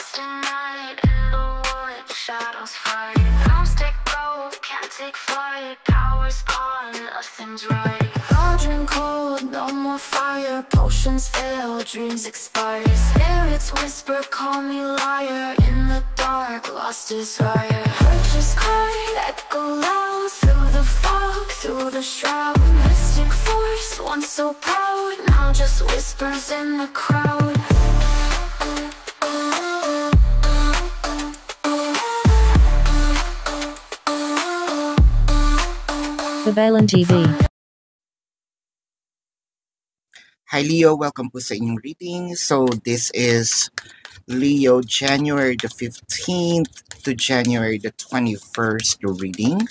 lost in night, in the wood, shadows fight. Arms take gold, can't take flight. Power's gone, nothing's right. Cauldron cold, no more fire. Potions fail, dreams expire. Spirits whisper, call me liar. In the dark, lost desire. Purchase cry, echo loud. Through the fog, through the shroud. Mystic force, once so proud, now just whispers in the crowd. Babalan TV. Hi Leo, welcome po sa inyong reading. So this is Leo January the 15th to January the 21st reading.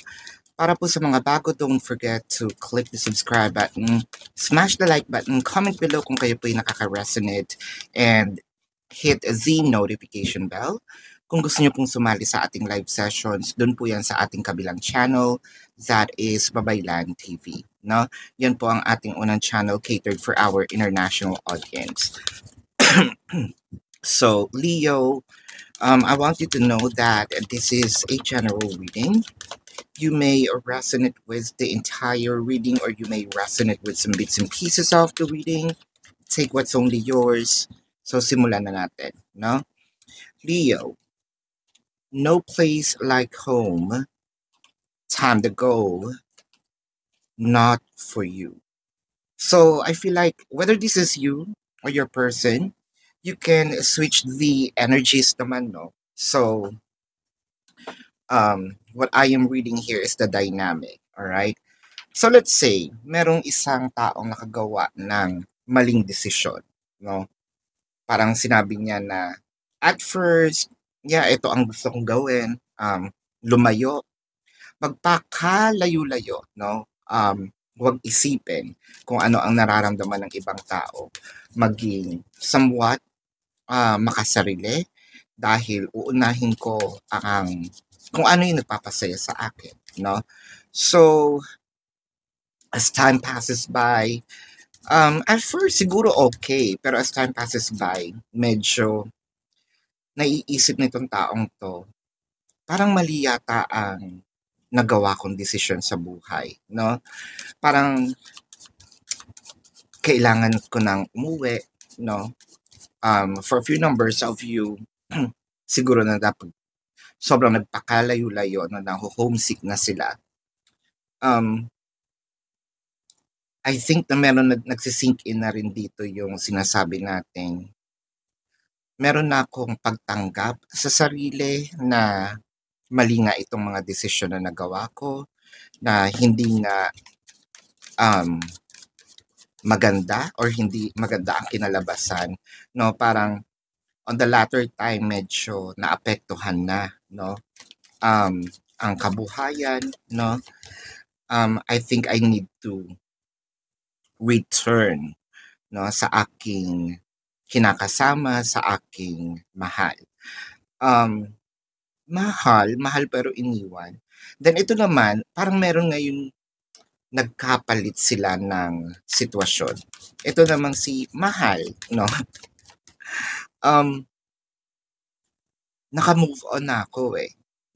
Para po sa mga bago, don't forget to click the subscribe button, smash the like button, comment below kung kayo po ay nakaka-resonate, and hit the notification bell. Kung gusto nyo pong sumali sa ating live sessions, dun po yan sa ating kabilang channel, that is Babaylan TV. No? Yan po ang ating unang channel catered for our international audience. So, Leo, I want you to know that this is a general reading. You may resonate with the entire reading or you may resonate with some bits and pieces of the reading. Take what's only yours. So, simulan na natin. No? Leo, no place like home. Time to go. Not for you. So I feel like whether this is you or your person, you can switch the energies naman, no? So what I am reading here is the dynamic, all right? So let's say merong isang taong nakagawa ng maling desisyon, no? Parang sinabi niya na at first, yeah, ito ang gusto kong gawin, lumayo, magpakalayo-layo, no? Huwag isipin kung ano ang nararamdaman ng ibang tao. Maging somewhat makasarili dahil uunahin ko ang kung ano yung nagpapasaya sa akin, no? So, as time passes by, at first siguro okay, pero as time passes by, medyo naiisip nitong taong to, parang mali yata ang nagawa kong desisyon sa buhay, no? Parang kailangan ko nang umuwi, no? For a few numbers of you, siguro na dapat sobrang nagpakalayo-layo, no, na homesick na sila. I think na meron nagsisink in na rin dito yung sinasabi natin. Meron na akong pagtanggap sa sarili na mali nga itong mga desisyon na nagawa ko, na hindi nga maganda or hindi maganda ang kinalabasan, no? Parang on the latter time medyo naapektuhan na, no? Ang kabuhayan, no? I think I need to return, no, sa aking kinakasama, sa aking mahal. Mahal pero iniwan. Then ito naman, parang meron ngayon nagkapalit sila ng sitwasyon. Ito naman si mahal, no? Naka-move on na ako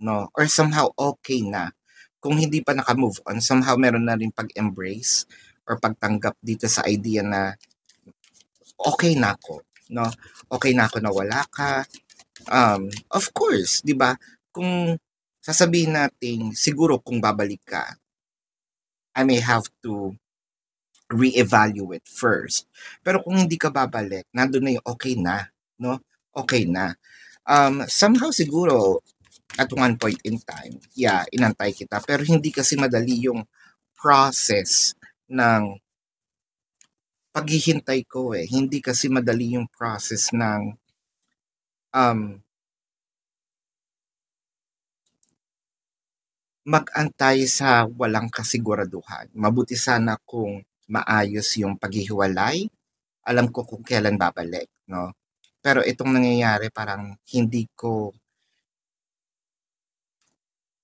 no? Or somehow okay na. Kung hindi pa naka-move on, somehow meron na rin pag-embrace or pagtanggap dito sa idea na okay na ako, no? Okay na ako na wala ka. Of course, 'di ba? Kung sasabihin natin siguro kung babalik ka, I may have to re-evaluate first. Pero kung hindi ka babalik, nandun na yung okay na, no? Okay na. Somehow siguro at one point in time, yeah, inantay kita, pero hindi kasi madali yung process ng paghihintay ko Hindi kasi madali yung process ng mag-antay sa walang kasiguraduhan. Mabuti sana kung maayos yung paghihiwalay. Alam ko kung kailan babalik, no? Pero itong nangyayari parang hindi ko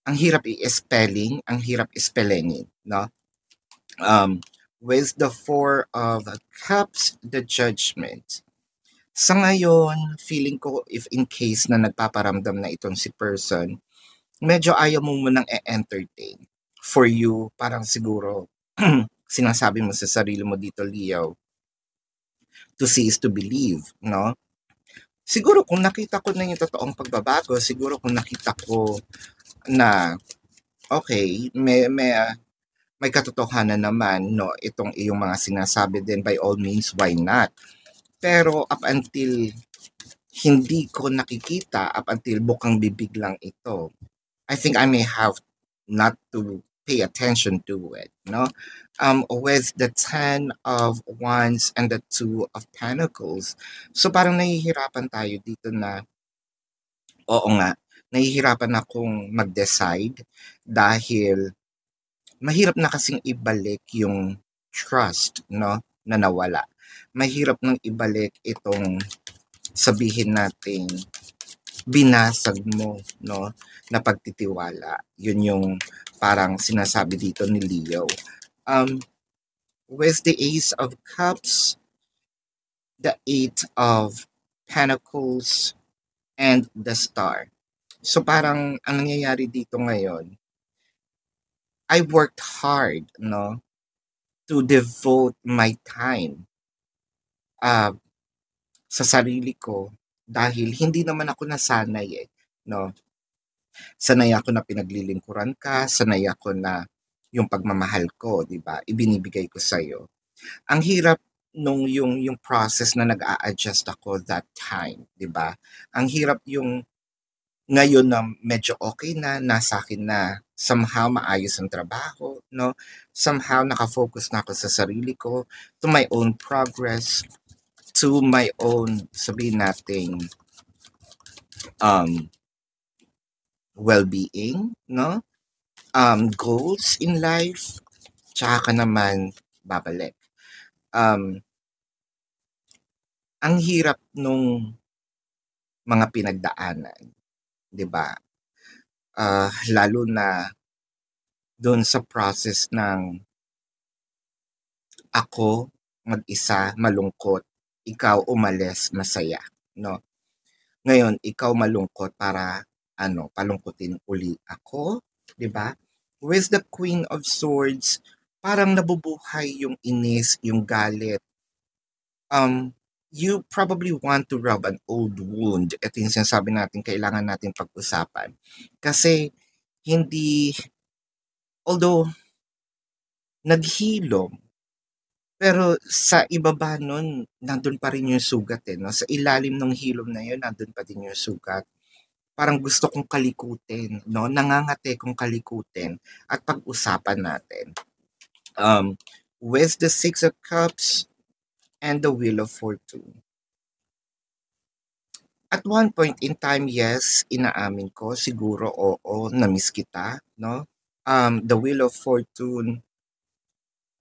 ang hirap i-spelling, ang hirap i-spellingin, no? With the Four of Cups, the Judgment. Sa ngayon, feeling ko if in case na nagpaparamdam na itong si person, medyo ayaw mo munang e-entertain. For you, parang siguro, sinasabi mo sa sarili mo dito, Leo, to see is to believe, no? Siguro kung nakita ko na yung totoong pagbabago, siguro kung nakita ko na, okay, may katotohanan naman, no, itong iyong mga sinasabi din, by all means, why not? Pero up until hindi ko nakikita, up until bukang bibig lang ito, I think I may have not to pay attention to it, no? With the 10 of Wands and the 2 of Pentacles, so parang nahihirapan tayo dito na, oo nga, nahihirapan akong mag-decide dahil mahirap na kasing ibalik yung trust, no, na nawala. Mahirap nang ibalik itong sabihin natin binasag mo, no, na pagtitiwala. Yun yung parang sinasabi dito ni Leo. With the Ace of Cups, the 8 of Pentacles, and the Star. So parang ang nangyayari dito ngayon, I worked hard, no, to devote my time sa sarili ko dahil hindi naman ako nasanay no. Sanay ako na pinaglilingkuran ka, sanay ako na yung pagmamahal ko, 'di ba? Ibinibigay ko sa iyo. Ang hirap nung yung process na nag-a-adjust ako that time, 'di ba? Ang hirap yung ngayon na medyo okay na, nasa akin na somehow maayos ang trabaho, no? Somehow nakafocus na ako sa sarili ko, to my own progress, to my own, sabihin natin, well-being, no? Goals in life, tsaka ka naman babalik. Ang hirap nung mga pinagdaanan, 'di ba? Lalo na doon sa process ng ako mag-isa malungkot, ikaw umalis masaya, no? Ngayon ikaw malungkot para palungkutin uli ako, 'di ba? With the Queen of Swords, parang nabubuhay yung inis, yung galit. You probably want to rub an old wound. Ito yung sinasabi natin, kailangan natin pag-usapan. Kasi hindi, although naghilom, pero sa ibaba nun, nandun pa rin yung sugat no? Sa ilalim ng hilom na yun, nandun pa din yung sugat. Parang gusto kong kalikutin, no? Nangangate kong kalikutin at pag-usapan natin. With the Six of Cups and the Wheel of Fortune. At one point in time, yes, inaamin ko, siguro oo, na-miss kita, no? The Wheel of Fortune,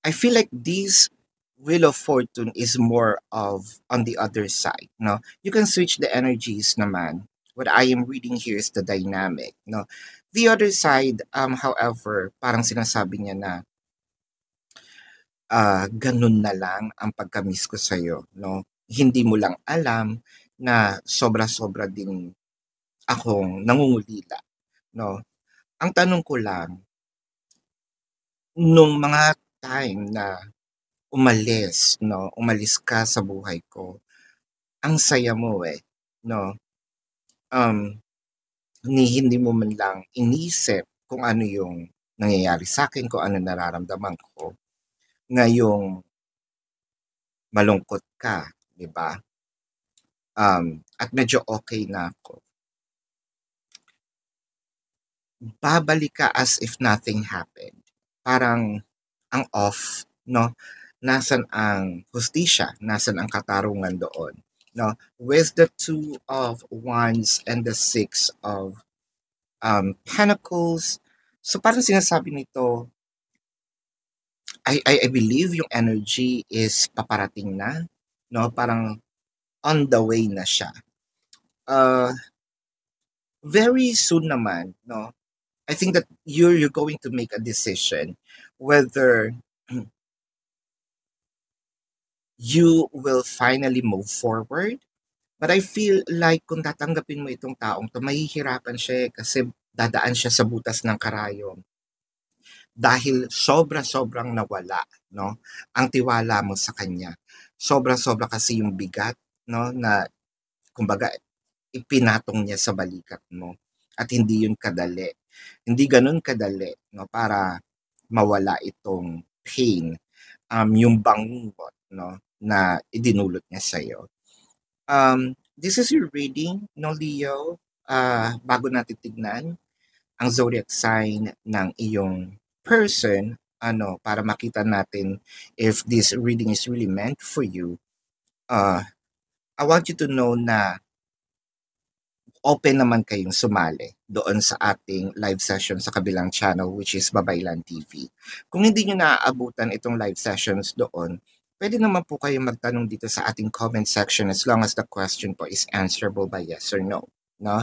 I feel like this Wheel of Fortune is more of on the other side, no? You can switch the energies naman. What I am reading here is the dynamic, no? The other side, however, parang sinasabi niya na ganun na lang ang pagka-miss ko sa'yo, no? Hindi mo lang alam na sobra-sobra din akong nangungulila, no? Ang tanong ko lang, nung mga time na umalis ka sa buhay ko, ang saya mo no? Hindi mo man lang inisip kung ano yung nangyayari sa akin, kung ano nararamdaman ko. Ngayong malungkot ka, 'di ba? At medyo okay na ako. Babalik ka as if nothing happened. Parang ang off, no? Nasaan ang hustisya? Nasaan ang katarungan doon? No? With the Two of Wands and the Six of Pentacles, so parang sinasabi nito, I believe yung energy is paparating na, no? Parang on the way na siya. Very soon naman, no? I think that you're going to make a decision whether you will finally move forward But I feel like kung tatanggapin mo itong taong 'to, mahihirapan siya, kasi dadaan siya sa butas ng karayom. Dahil sobra-sobrang nawala, 'no, ang tiwala mo sa kanya. Sobra-sobra kasi yung bigat, 'no, na kumbaga ipinatong niya sa balikat mo, at hindi yun kadali. Hindi gano'n kadali, 'no, para mawala itong pain, yung bangungot, 'no, na idinulot niya sa'yo. This is your reading, no, Leo. Bago natin tignan ang zodiac sign ng iyong person, para makita natin if this reading is really meant for you. I want you to know na open naman kayong sumali doon sa ating live session sa kabilang channel, which is Babaylan TV. Kung hindi nyo naaabutan itong live sessions doon, pwede naman po kayong magtanong dito sa ating comment section, as long as the question po is answerable by yes or no. No?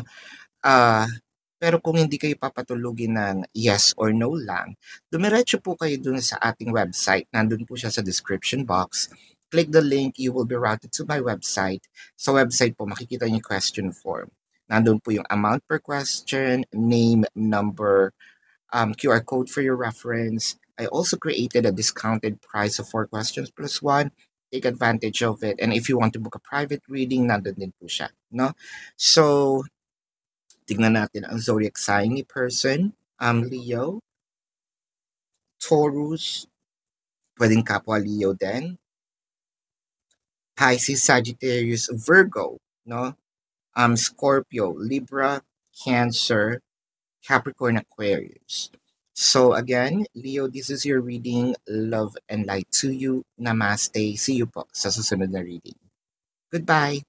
Pero kung hindi kayo papatulugin ng yes or no lang, dumiretso po kayo dun sa ating website. Nandun po siya sa description box. Click the link, you will be routed to my website. Sa website po, makikita niyo yung question form. Nandun po yung amount per question, name, number, QR code for your reference. I also created a discounted price of 4 questions plus 1. Take advantage of it. And if you want to book a private reading, nandun din po siya. No? So, tignan natin ang zodiac sign ni person. Leo, Taurus, pwedeng kapwa Leo din, Pisces, Sagittarius, Virgo, no? Scorpio, Libra, Cancer, Capricorn, Aquarius. So again, Leo, this is your reading. Love and light to you. Namaste. See you po sa susunod na reading. Goodbye.